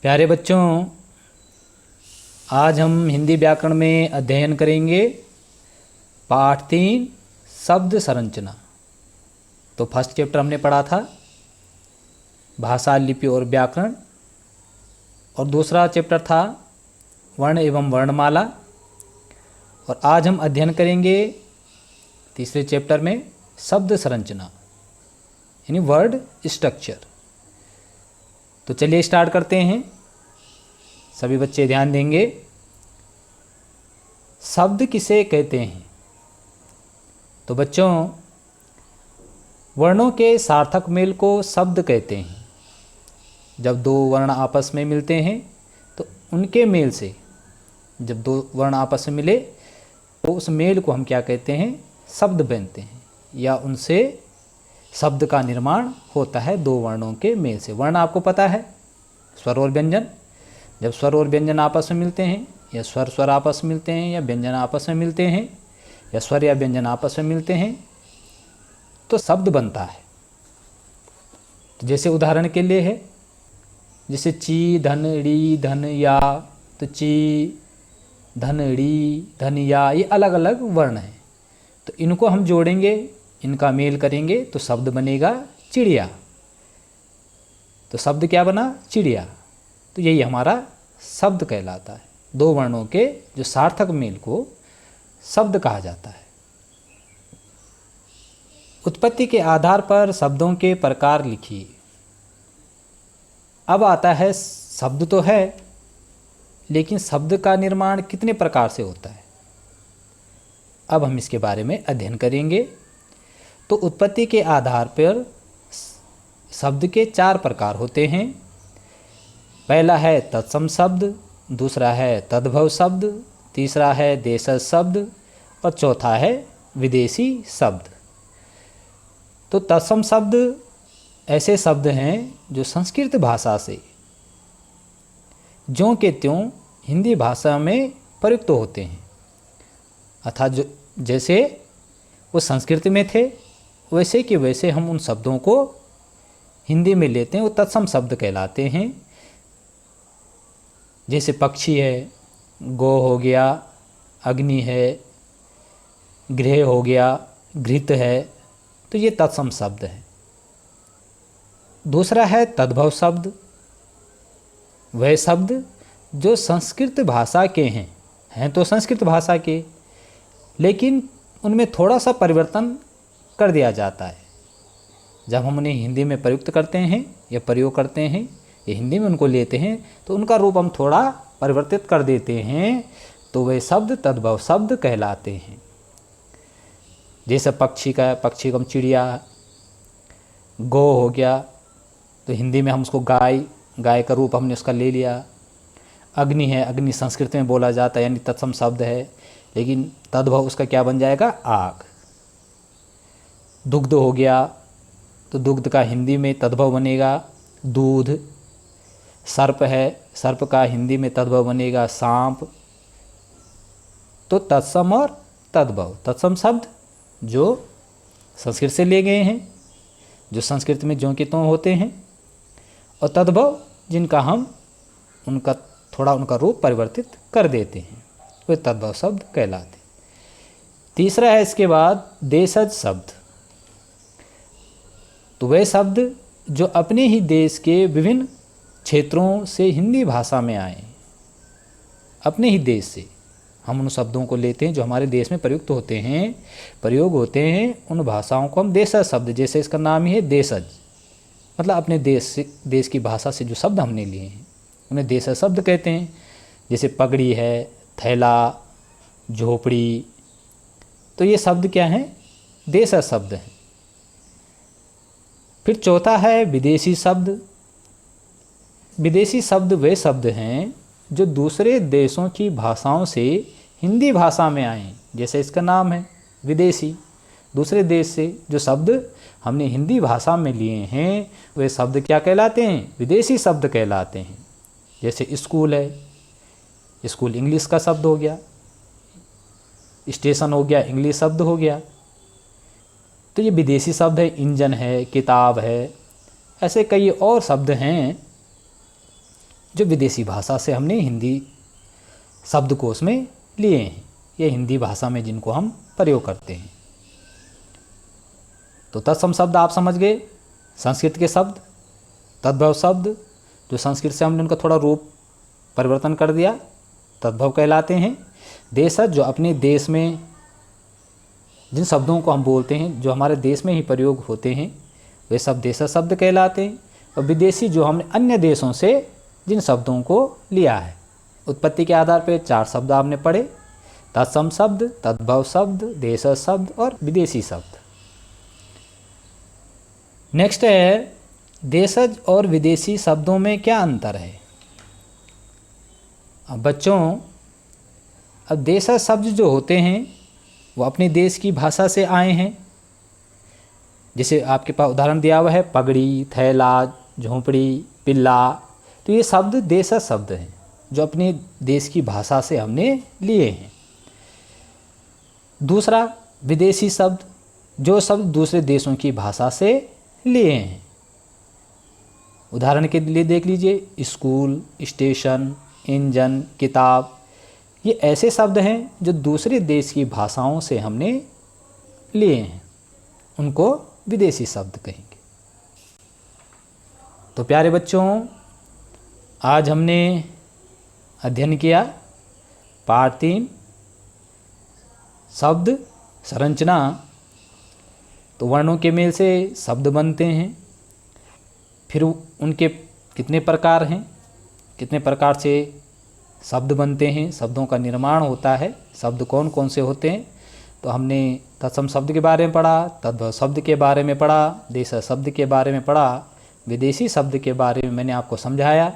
प्यारे बच्चों, आज हम हिंदी व्याकरण में अध्ययन करेंगे पाठ 3 शब्द संरचना। तो फर्स्ट चैप्टर हमने पढ़ा था भाषा, लिपि और व्याकरण, और दूसरा चैप्टर था वर्ण एवं वर्णमाला। और आज हम अध्ययन करेंगे तीसरे चैप्टर में शब्द संरचना यानी वर्ड स्ट्रक्चर। तो चलिए स्टार्ट करते हैं। सभी बच्चे ध्यान देंगे। शब्द किसे कहते हैं? तो बच्चों, वर्णों के सार्थक मेल को शब्द कहते हैं। जब दो वर्ण आपस में मिलते हैं तो उनके मेल से, जब दो वर्ण आपस में मिले तो उस मेल को हम क्या कहते हैं? शब्द बनते हैं, या उनसे शब्द का निर्माण होता है दो वर्णों के मेल से। वर्ण आपको पता है, स्वर और व्यंजन। जब स्वर और व्यंजन आपस में मिलते हैं, या स्वर स्वर आपस में मिलते हैं, या व्यंजन आपस में मिलते हैं, या स्वर या व्यंजन आपस में मिलते हैं, तो शब्द बनता है। तो जैसे उदाहरण के लिए है, जैसे ची धन ड़ी धन या, तो ची धन ड़ी धन या, ये अलग अलग वर्ण हैं। तो इनको हम जोड़ेंगे, इनका मेल करेंगे तो शब्द बनेगा चिड़िया। तो शब्द क्या बना? चिड़िया। तो यही हमारा शब्द कहलाता है। दो वर्णों के जो सार्थक मेल को शब्द कहा जाता है। उत्पत्ति के आधार पर शब्दों के प्रकार लिखिए। अब आता है, शब्द तो है लेकिन शब्द का निर्माण कितने प्रकार से होता है, अब हम इसके बारे में अध्ययन करेंगे। तो उत्पत्ति के आधार पर शब्द के 4 प्रकार होते हैं। पहला है तत्सम शब्द, दूसरा है तद्भव शब्द, तीसरा है देशज शब्द, और चौथा है विदेशी शब्द। तो तत्सम शब्द ऐसे शब्द हैं जो संस्कृत भाषा से ज्यों के त्यों हिंदी भाषा में प्रयुक्त होते हैं। अर्थात जो जैसे वो संस्कृत में थे वैसे कि वैसे हम उन शब्दों को हिंदी में लेते हैं, वो तत्सम शब्द कहलाते हैं। जैसे पक्षी है, गो हो गया, अग्नि है, गृह हो गया, घृत है, तो ये तत्सम शब्द है। दूसरा है तद्भव शब्द। वह शब्द जो संस्कृत भाषा के हैं तो संस्कृत भाषा के, लेकिन उनमें थोड़ा सा परिवर्तन कर दिया जाता है। जब हम उन्हें हिंदी में प्रयुक्त करते हैं या प्रयोग करते हैं या हिंदी में उनको लेते हैं तो उनका रूप हम थोड़ा परिवर्तित कर देते हैं, तो वे शब्द तद्भव शब्द कहलाते हैं। जैसे पक्षी को हम चिड़िया, गौ हो गया तो हिंदी में हम उसको गाय का रूप हमने उसका ले लिया। अग्नि है, अग्नि संस्कृत में बोला जाता है यानी तत्सम शब्द है, लेकिन तद्भव उसका क्या बन जाएगा? आग। दुग्ध हो गया तो दुग्ध का हिंदी में तद्भव बनेगा दूध। सर्प है, सर्प का हिंदी में तद्भव बनेगा सांप। तो तत्सम और तद्भव, तत्सम शब्द जो संस्कृत से लिए गए हैं, जो संस्कृत में ज्यों के त्यों होते हैं, और तद्भव जिनका हम उनका रूप परिवर्तित कर देते हैं, वे तद्भव शब्द कहलाते। तीसरा है इसके बाद देशज शब्द। तो वे शब्द जो अपने ही देश के विभिन्न क्षेत्रों से हिंदी भाषा में आए, अपने ही देश से हम उन शब्दों को लेते हैं जो हमारे देश में प्रयोग होते हैं, उन भाषाओं को हम देशज शब्द, जैसे इसका नाम ही है देशज, मतलब अपने देश की भाषा से जो शब्द हमने लिए हैं उन्हें देशज शब्द कहते हैं। जैसे पगड़ी है, थैला, झोपड़ी, तो ये शब्द क्या हैं? देशज शब्द हैं। फिर चौथा है विदेशी शब्द। विदेशी शब्द वे शब्द हैं जो दूसरे देशों की भाषाओं से हिंदी भाषा में आए, जैसे इसका नाम है विदेशी। दूसरे देश से जो शब्द हमने हिंदी भाषा में लिए हैं वे शब्द क्या कहलाते हैं? विदेशी शब्द कहलाते हैं। जैसे स्कूल है, स्कूल इंग्लिश का शब्द हो गया, स्टेशन हो गया, इंग्लिश शब्द हो गया, तो ये विदेशी शब्द है। इंजन है, किताब है, ऐसे कई और शब्द हैं जो विदेशी भाषा से हमने हिंदी शब्दकोश में लिए हैं, ये हिंदी भाषा में जिनको हम प्रयोग करते हैं। तो तत्सम शब्द आप समझ गए, संस्कृत के शब्द। तद्भव शब्द जो संस्कृत से हमने उनका थोड़ा रूप परिवर्तन कर दिया, तद्भव कहलाते हैं। देशज जो अपने देश में जिन शब्दों को हम बोलते हैं, जो हमारे देश में ही प्रयोग होते हैं, वे सब देशज शब्द कहलाते हैं। और विदेशी जो हमने अन्य देशों से जिन शब्दों को लिया है, उत्पत्ति के आधार पर 4 शब्द आपने पढ़े, तत्सम शब्द, तद्भव शब्द, देशज शब्द और विदेशी शब्द। नेक्स्ट है, देशज और विदेशी शब्दों में क्या अंतर है। अब बच्चों, अब देशज शब्द जो होते हैं वो अपने देश की भाषा से आए हैं। जैसे आपके पास उदाहरण दिया हुआ है, पगड़ी, थैला, झोंपड़ी, पिल्ला, तो ये शब्द देशज शब्द हैं जो अपने देश की भाषा से हमने लिए हैं। दूसरा, विदेशी शब्द, जो शब्द दूसरे देशों की भाषा से लिए हैं। उदाहरण के लिए देख लीजिए, स्कूल, स्टेशन, इंजन, किताब, ये ऐसे शब्द हैं जो दूसरे देश की भाषाओं से हमने लिए हैं, उनको विदेशी शब्द कहेंगे। तो प्यारे बच्चों, आज हमने अध्ययन किया पाठ 3 शब्द संरचना। तो वर्णों के मेल से शब्द बनते हैं, फिर उनके कितने प्रकार हैं, कितने प्रकार से शब्द बनते हैं, शब्दों का निर्माण होता है, शब्द कौन कौन से होते हैं। तो हमने तत्सम शब्द के बारे में पढ़ा, तद्भव शब्द के बारे में पढ़ा, देशज शब्द के बारे में पढ़ा, विदेशी शब्द के बारे में मैंने आपको समझाया।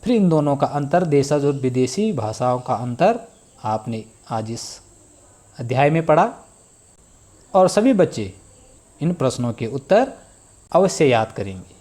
फिर इन दोनों का अंतर, देशज और विदेशी भाषाओं का अंतर आपने आज इस अध्याय में पढ़ा। और सभी बच्चे इन प्रश्नों के उत्तर अवश्य याद करेंगे।